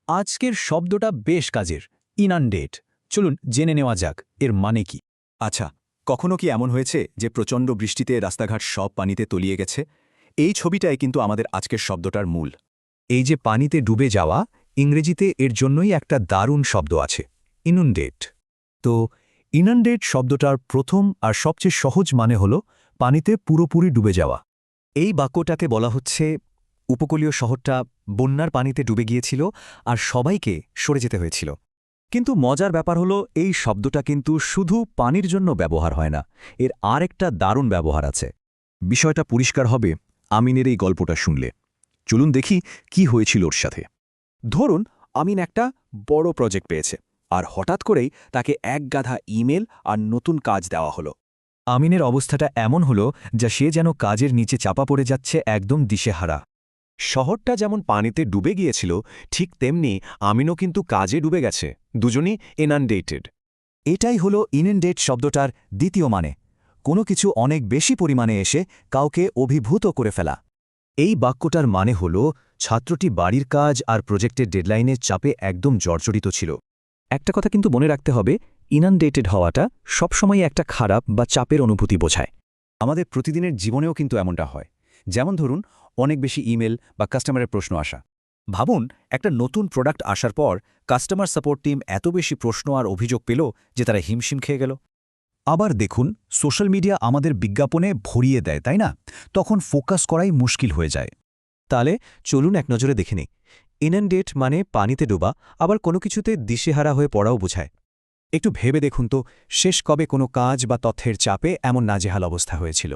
আজকের শব্দটা বেশ কাজের, ইনান্ডেট। চলুন জেনে নেওয়া যাক এর মানে কি। আচ্ছা, কখনো কি এমন হয়েছে যে প্রচণ্ড বৃষ্টিতে রাস্তাঘাট সব পানিতে তলিয়ে গেছে? এই ছবিটাই কিন্তু আমাদের আজকের শব্দটার মূল। এই যে পানিতে ডুবে যাওয়া, ইংরেজিতে এর জন্যই একটা দারুণ শব্দ আছে, ইনুন্ডেট। তো ইনান্ডেট শব্দটার প্রথম আর সবচেয়ে সহজ মানে হল পানিতে পুরোপুরি ডুবে যাওয়া। এই বাক্যটাকে বলা হচ্ছে উপকূলীয় শহরটা বন্যার পানিতে ডুবে গিয়েছিল আর সবাইকে সরে যেতে হয়েছিল। কিন্তু মজার ব্যাপার হলো এই শব্দটা কিন্তু শুধু পানির জন্য ব্যবহার হয় না, এর আরেকটা দারুণ ব্যবহার আছে। বিষয়টা পরিষ্কার হবে আমিনের এই গল্পটা শুনলে। চলুন দেখি কি হয়েছিল ওর সাথে। ধরুন আমিন একটা বড় প্রজেক্ট পেয়েছে, আর হঠাৎ করেই তাকে এক গাধা ইমেল আর নতুন কাজ দেওয়া হলো। আমিনের অবস্থাটা এমন হলো যা সে যেন কাজের নিচে চাপা পড়ে যাচ্ছে, একদম দিশেহারা। শহরটা যেমন পানিতে ডুবে গিয়েছিল, ঠিক তেমনি আমিনও কিন্তু কাজে ডুবে গেছে, দুজনই ইনান্ডেটেড। এটাই হলো ইনএন্ডেট শব্দটার দ্বিতীয় মানে, কোনো কিছু অনেক বেশি পরিমাণে এসে কাউকে অভিভূত করে ফেলা। এই বাক্যটার মানে হল ছাত্রটি বাড়ির কাজ আর প্রজেক্টের ডেডলাইনের চাপে একদম জর্জরিত ছিল। একটা কথা কিন্তু মনে রাখতে হবে, ইনান্ডেটেড হওয়াটা সবসময় একটা খারাপ বা চাপের অনুভূতি বোঝায়। আমাদের প্রতিদিনের জীবনেও কিন্তু এমনটা হয়। যেমন ধরুন অনেক বেশি ইমেল বা কাস্টমারের প্রশ্ন আসা। ভাবুন একটা নতুন প্রোডাক্ট আসার পর কাস্টমার সাপোর্ট টিম এত বেশি প্রশ্ন আর অভিযোগ পেল যে তারা হিমশিম খেয়ে গেল। আবার দেখুন, সোশ্যাল মিডিয়া আমাদের বিজ্ঞাপনে ভরিয়ে দেয়, তাই না? তখন ফোকাস করাই মুশকিল হয়ে যায়। তাহলে চলুন এক নজরে দেখে নিই। ইনান্ডেট মানে পানিতে ডোবা, আবার কোনো কিছুতে দিশেহারা হয়ে পড়াও বোঝায়। একটু ভেবে দেখুন তো, শেষ কবে কোনো কাজ বা তথ্যের চাপে এমন নাজেহাল অবস্থা হয়েছিল?